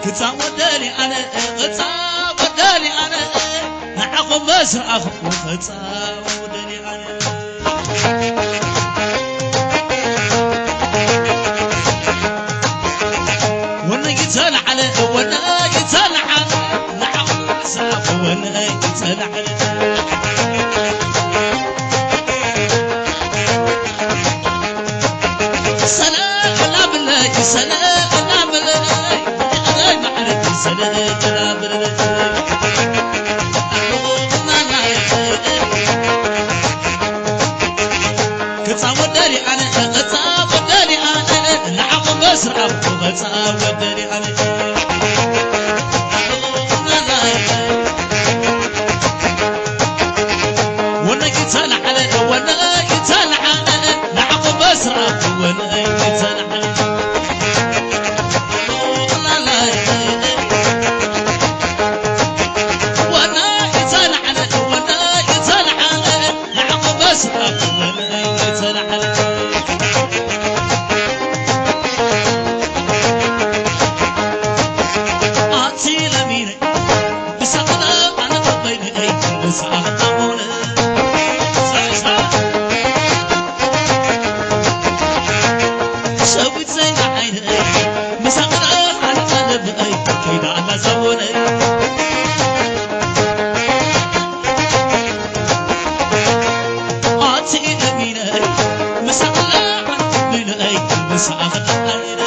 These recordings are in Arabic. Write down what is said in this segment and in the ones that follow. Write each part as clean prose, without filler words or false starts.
كتصاودني أنا كتصاودني أنا نعقب بس أخو كتصاودني أنا وانا يتسال على وانا يتسال على نعقب بس أخو وانا يتسال على سلام لا بالله سلام لا بالله أنا ما عرفت سلام لا بالله كتصاودني أنا كتصاودني أنا نعم بسرعة كتصاودني أنا وانا يتسال على وانا يتسال على نعم بسرعة وانا يتسال على وانا يتسال على وانا يتسال على نعم بسرعة وانا يتسال على أعطي لميني بسقنا أنا قبيني أي بسعة أمونة سويت زي عيني مسقنا أنا قلب أي كيد على زوني أعطي لميني مسقنا أنا قبيني أي بسعة أمونة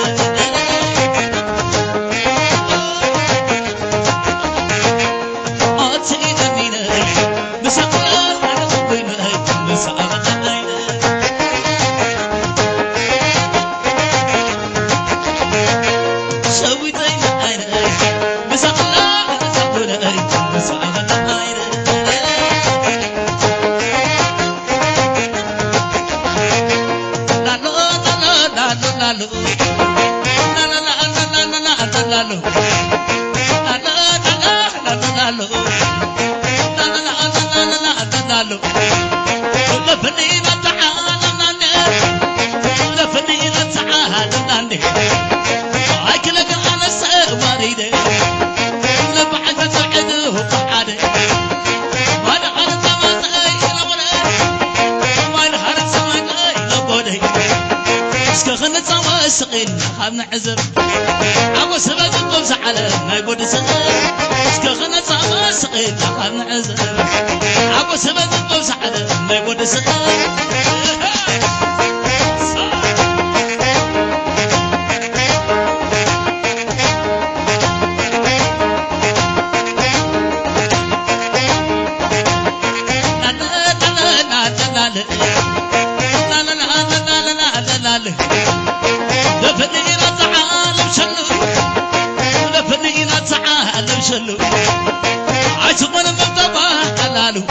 خابنا عزر عبو سبب قبس على ما يقول سقر اسكخنا صعب سقيل خابنا عزر عبو سبب قبس على ما يقول سقر عاشقون مطبع حلالو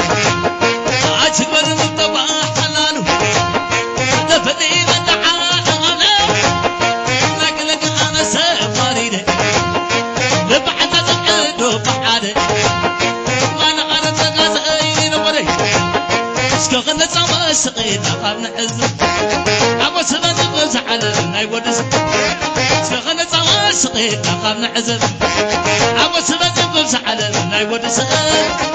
عاشقون مطبع حلالو دفني مدعا أنا نقلق أنا سفريني لبعد تقعدو بعد وانا أنا تقاسين وري اسكغن سما سقيت أخذنا عزم عبو سبب قوز على نايود اسكغن سما سقيت أخذنا عزم عبو سبب قوز على نايود سقيت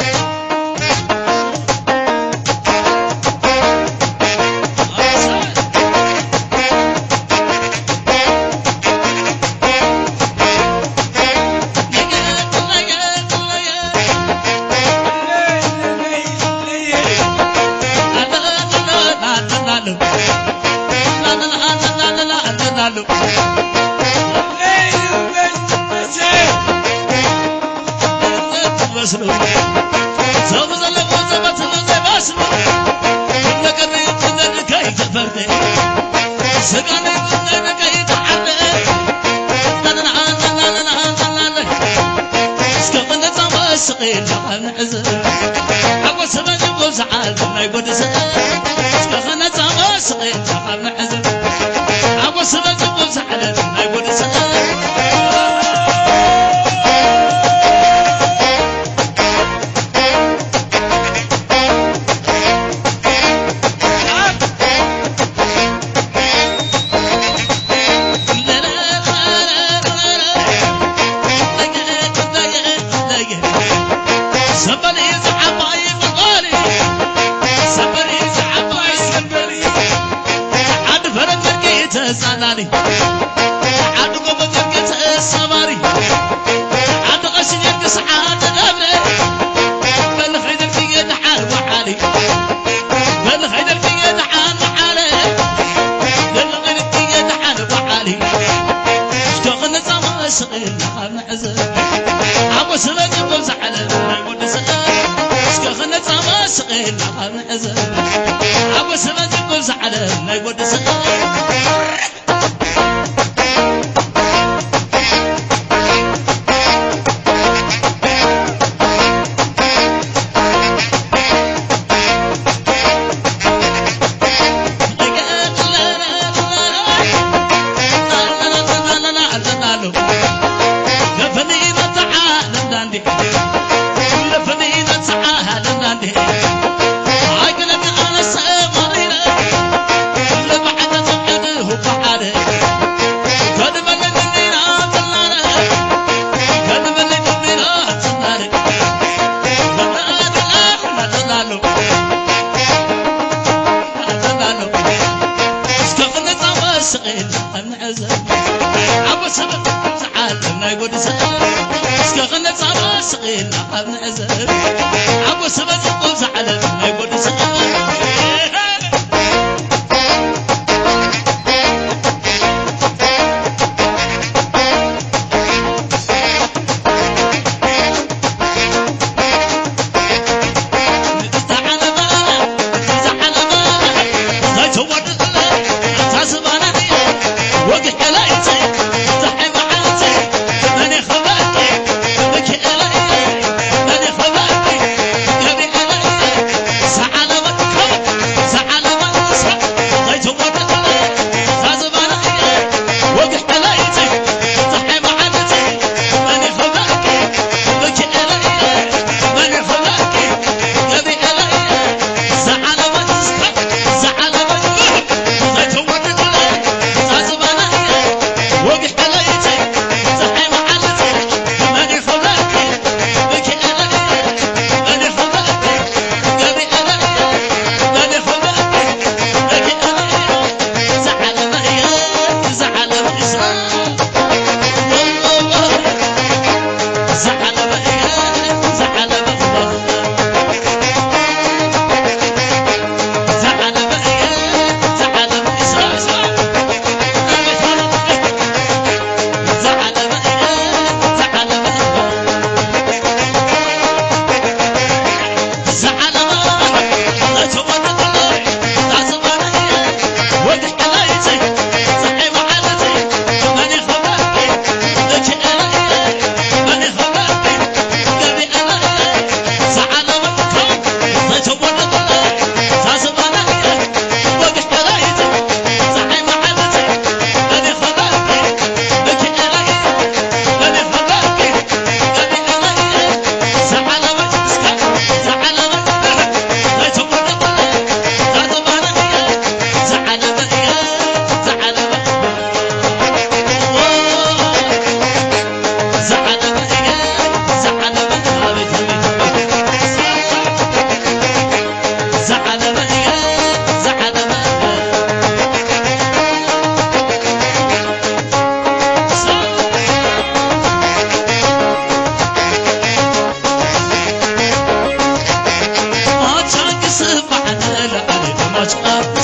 زاناني عدو قبل جرقت السماري عدو قشن يرقص عاد الأبري بل خيدر في يد حال وحالي بل خيدر في يد حال وحالي بل خيدر في يد حال وحالي اشتغل زمان سقيل نحن عزل عبو سبب يبوز على ما يقول سقيل اشتغل زمان سقيل نحن عزل عبو سبب يبوز على ما يقول سقيل عبو سبب يقول زعل ما يقول زعل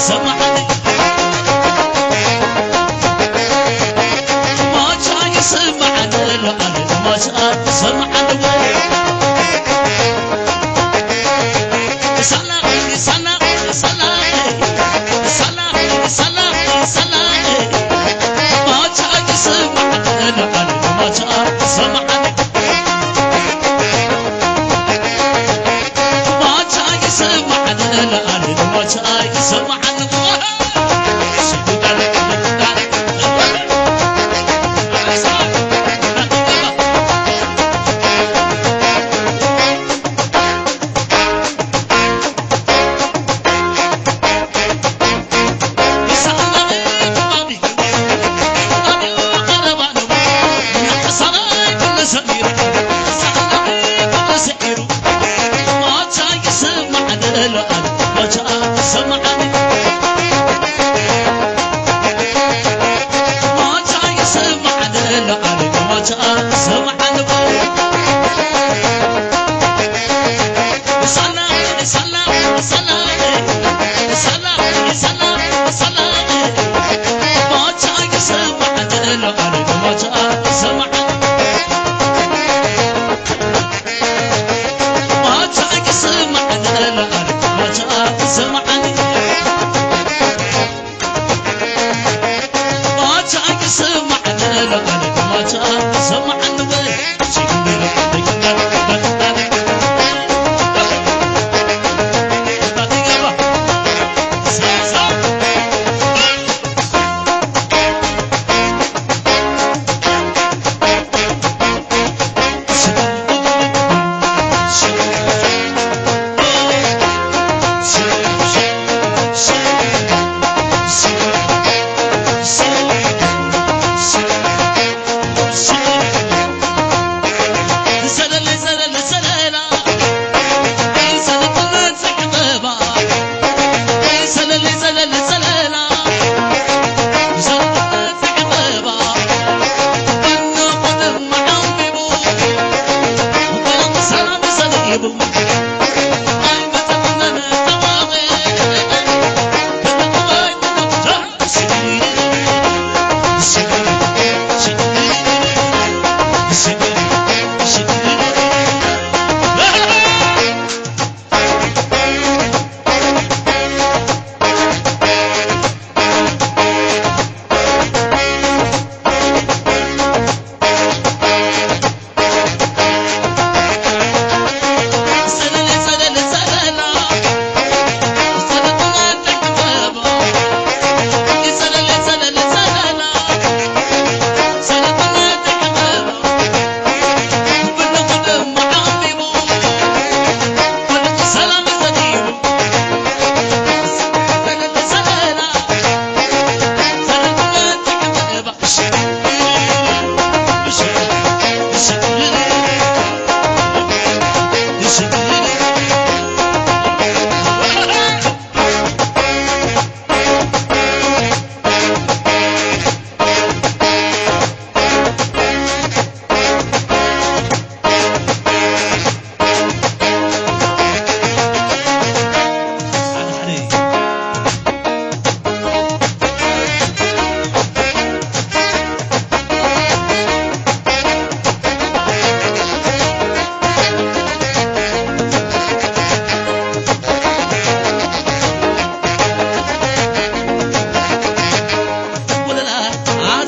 سمع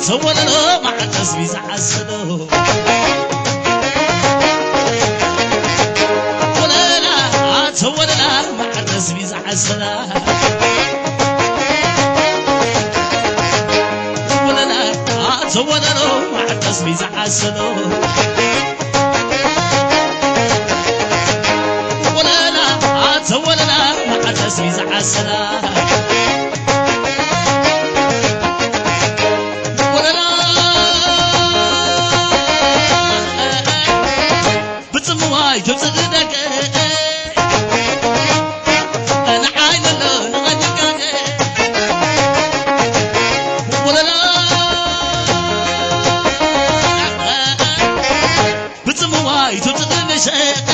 سولنا مع الناس بيزعسلو ولا سولنا مع الناس بيزعسلا ولا سولنا مع الناس بيزعسلو ولا سولنا مع الناس بيزعسلا تبصدق أنا عاين الله نغنيك ولا لا بتسمواي تبصدق مشاق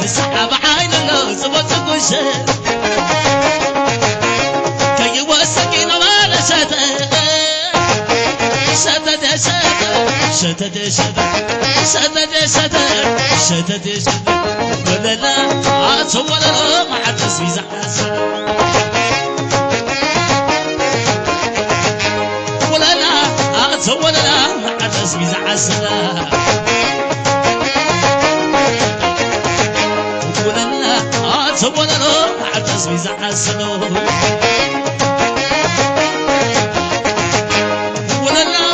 السحاب عاين الله زبطك وشاق كي يوسكين ولا شتاق شتت شتت شتت ولا لا عاد ولا لا ما حد يزعل ولا لا عاد ولا لا ما حد يزعل ولا لا عاد ولا لا ما حد يزعل ولا لا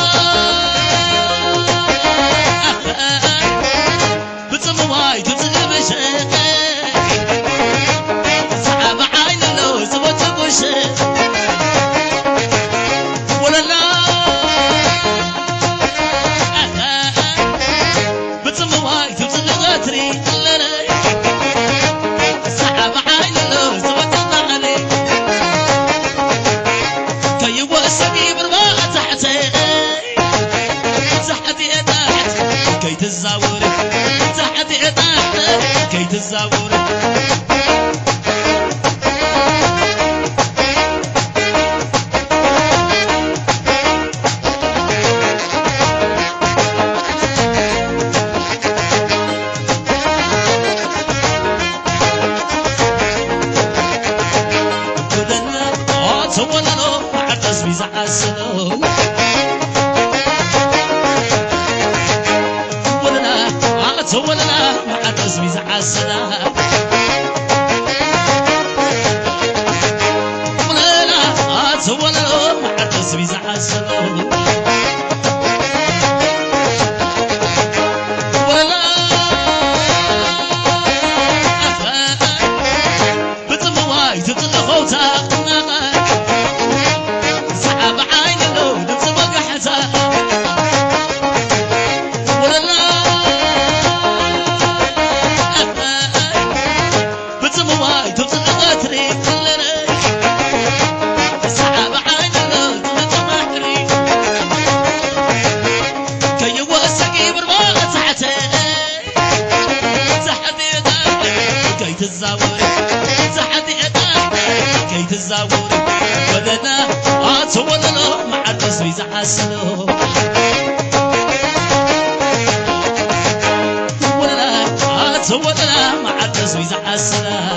بتسمواي تبصل غاتري لا لا سحب عين له زبط عليك تولنا معرس بيزعسلو تولنا معرس بيزعسلو تولنا معرس بيزعسلو تزاوري ولنا تولنا معرس بيزعسلو تولنا معرس بيزعسلو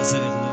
سلام